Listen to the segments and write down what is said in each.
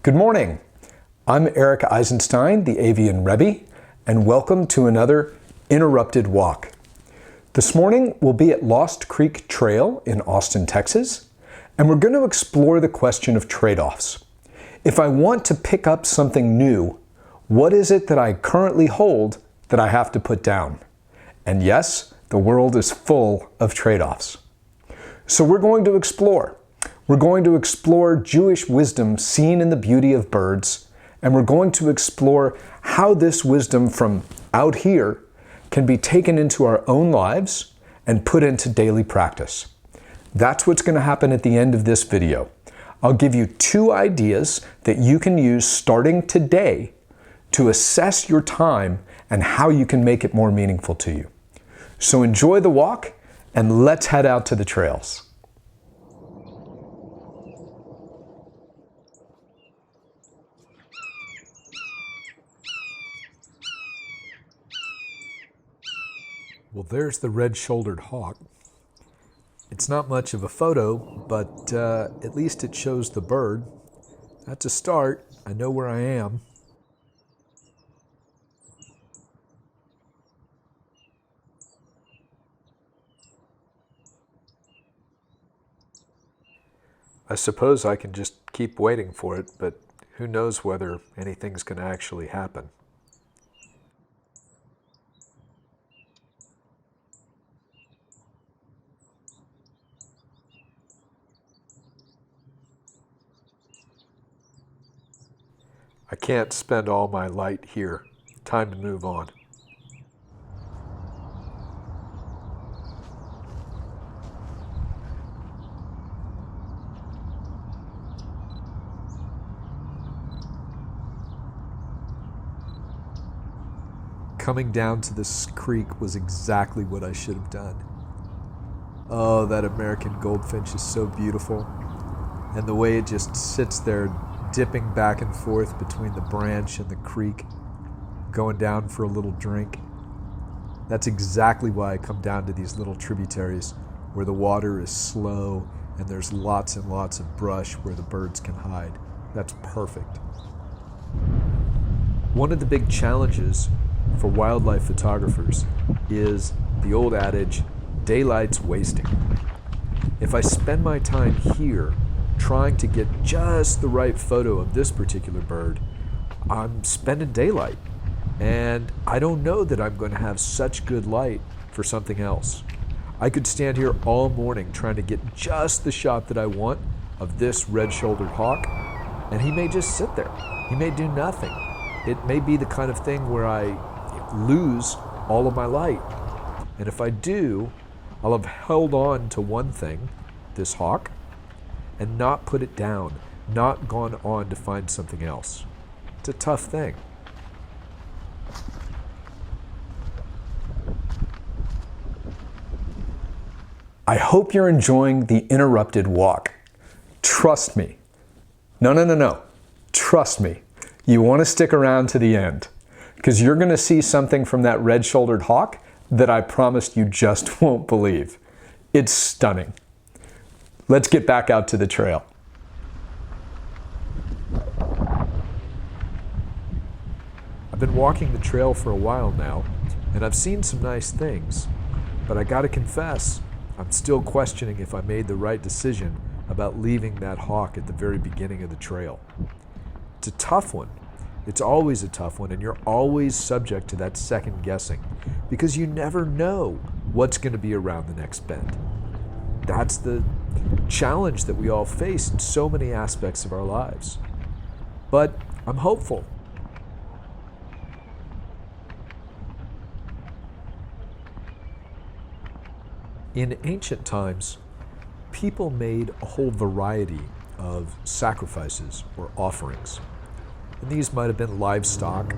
Good morning. I'm Eric Eisenstein, the Avian Rebbe, and welcome to another Interrupted Walk. This morning we'll be at Lost Creek Trail in Austin, Texas, and we're going to explore the question of trade-offs. If I want to pick up something new, what is it that I currently hold that I have to put down? And yes, the world is full of trade-offs. So we're going to explore. We're going to explore Jewish wisdom seen in the beauty of birds, and we're going to explore how this wisdom from out here can be taken into our own lives and put into daily practice. That's what's going to happen at the end of this video. I'll give you 2 ideas that you can use starting today to assess your time and how you can make it more meaningful to you. So enjoy the walk and let's head out to the trails. Well, there's the red-shouldered hawk. It's not much of a photo, but at least it shows the bird. That's a start. I know where I am. I suppose I can just keep waiting for it, but who knows whether anything's going to actually happen. I can't spend all my light here. Time to move on. Coming down to this creek was exactly what I should have done. Oh, that American goldfinch is so beautiful. And the way it just sits there dipping back and forth between the branch and the creek, going down for a little drink. That's exactly why I come down to these little tributaries where the water is slow and there's lots and lots of brush where the birds can hide. That's perfect. One of the big challenges for wildlife photographers is the old adage, daylight's wasting. If I spend my time here trying to get just the right photo of this particular bird, I'm spending daylight. And I don't know that I'm going to have such good light for something else. I could stand here all morning trying to get just the shot that I want of this red-shouldered hawk, and he may just sit there. He may do nothing. It may be the kind of thing where I lose all of my light. And if I do, I'll have held on to one thing, this hawk, and not put it down, not gone on to find something else. It's a tough thing. I hope you're enjoying the interrupted walk. Trust me. No. Trust me. You want to stick around to the end, because you're going to see something from that red-shouldered hawk that I promised you just won't believe. It's stunning. Let's get back out to the trail. I've been walking the trail for a while now, and I've seen some nice things, but I gotta confess, I'm still questioning if I made the right decision about leaving that hawk at the very beginning of the trail. It's a tough one. It's always a tough one, and you're always subject to that second guessing, because you never know what's gonna be around the next bend. That's the challenge that we all face in so many aspects of our lives. But I'm hopeful. In ancient times, people made a whole variety of sacrifices or offerings. And these might have been livestock,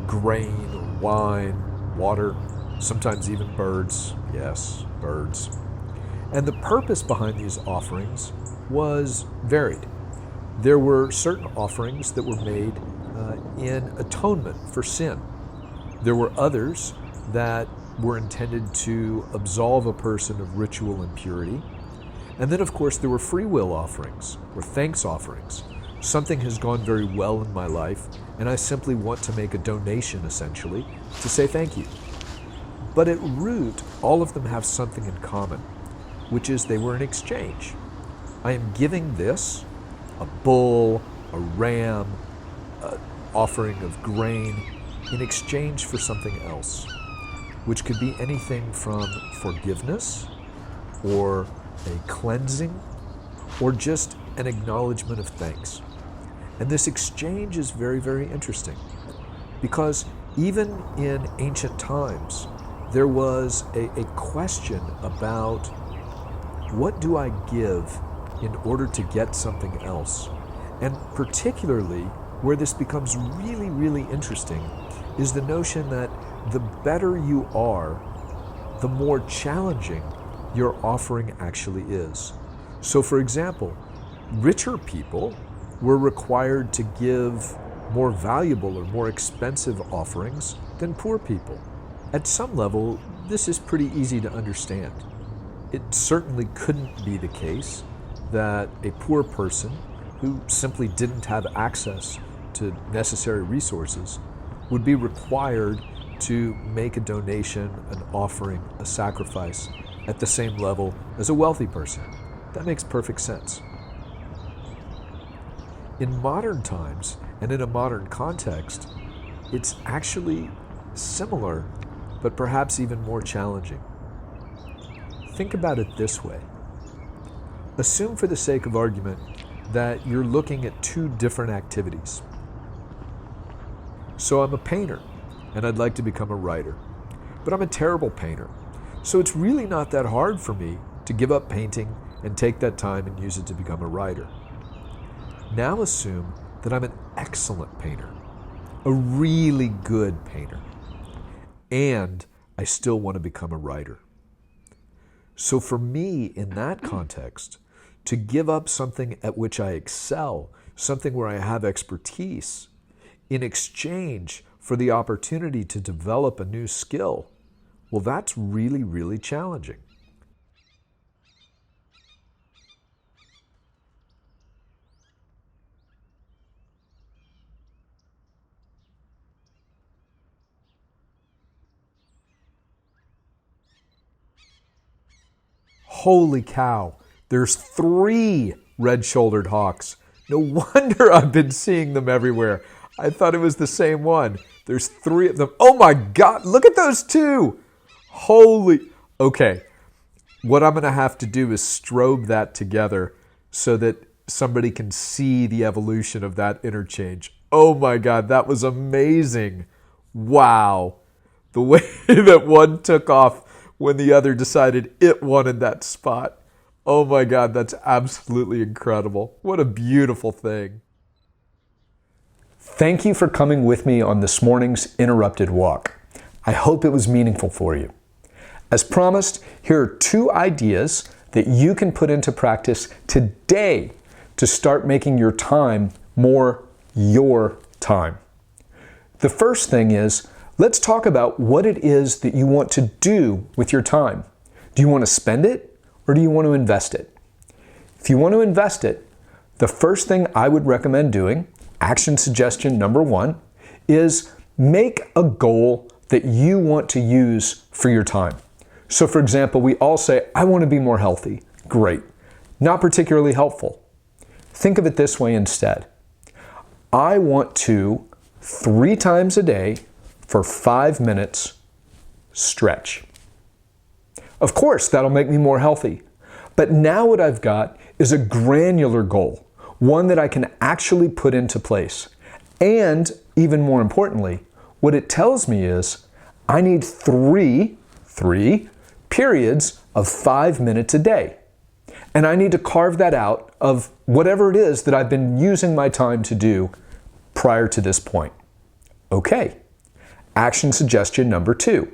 grain, wine, water, sometimes even birds. Yes, birds. And the purpose behind these offerings was varied. There were certain offerings that were made in atonement for sin. There were others that were intended to absolve a person of ritual impurity. And then, of course, there were free will offerings, or thanks offerings, Something has gone very well in my life, and I simply want to make a donation, essentially, to say thank you. But at root, all of them have something in common, which is they were in exchange. I am giving this, a bull, a ram, an offering of grain, in exchange for something else, which could be anything from forgiveness, or a cleansing, or just an acknowledgement of thanks. And this exchange is very, very interesting, because even in ancient times, there was a question about what do I give in order to get something else? And particularly where this becomes really, really interesting is the notion that the better you are, the more challenging your offering actually is. So for example, richer people were required to give more valuable or more expensive offerings than poor people. At some level, this is pretty easy to understand. It certainly couldn't be the case that a poor person who simply didn't have access to necessary resources would be required to make a donation, an offering, a sacrifice at the same level as a wealthy person. That makes perfect sense. In modern times and in a modern context, it's actually similar, but perhaps even more challenging. Think about it this way. Assume for the sake of argument that you're looking at two different activities. So I'm a painter, and I'd like to become a writer. But I'm a terrible painter, so it's really not that hard for me to give up painting and take that time and use it to become a writer. Now assume that I'm an excellent painter, a really good painter, and I still want to become a writer. So for me, in that context, to give up something at which I excel, something where I have expertise, in exchange for the opportunity to develop a new skill, well, that's really, really challenging. Holy cow, there's 3 red-shouldered hawks. No wonder I've been seeing them everywhere. I thought it was the same one. There's 3 of them. Oh my God, look at those 2. Holy, okay. What I'm gonna have to do is strobe that together so that somebody can see the evolution of that interchange. Oh my God, that was amazing. Wow. The way that one took off when the other decided it wanted that spot. Oh my God, that's absolutely incredible. What a beautiful thing. Thank you for coming with me on this morning's Interrupted Walk. I hope it was meaningful for you. As promised, here are 2 ideas that you can put into practice today to start making your time more your time. The first thing is, let's talk about what it is that you want to do with your time. Do you want to spend it or do you want to invest it? If you want to invest it, the first thing I would recommend doing, action suggestion number 1, is make a goal that you want to use for your time. So for example, we all say, I want to be more healthy. Great. Not particularly helpful. Think of it this way instead. I want to 3 times a day for 5 minutes stretch. Of course, that'll make me more healthy. But now what I've got is a granular goal, one that I can actually put into place. And even more importantly, what it tells me is I need 3 periods of 5 minutes a day. And I need to carve that out of whatever it is that I've been using my time to do prior to this point. Okay. Action suggestion number 2.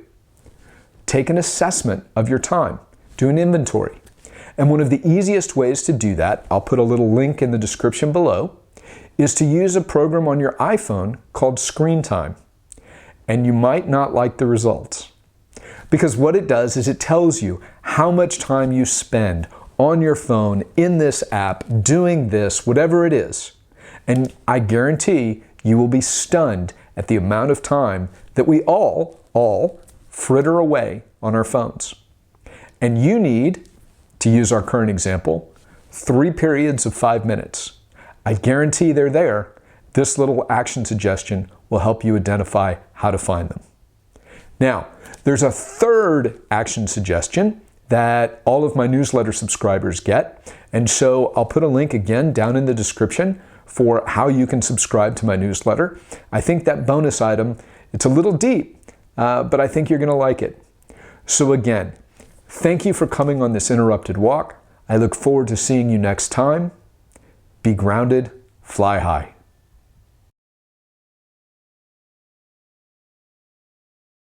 Take an assessment of your time. Do an inventory. And one of the easiest ways to do that, I'll put a little link in the description below, is to use a program on your iPhone called Screen Time. And you might not like the results. Because what it does is it tells you how much time you spend on your phone in this app doing this, whatever it is. And I guarantee you will be stunned at the amount of time that we all fritter away on our phones. And you need, to use our current example, 3 periods of 5 minutes. I guarantee they're there. This little action suggestion will help you identify how to find them. Now, there's a third action suggestion that all of my newsletter subscribers get. And so I'll put a link again down in the description for how you can subscribe to my newsletter. I think that bonus item, it's a little deep, but I think you're going to like it. So again, thank you for coming on this interrupted walk. I look forward to seeing you next time. Be grounded, fly high.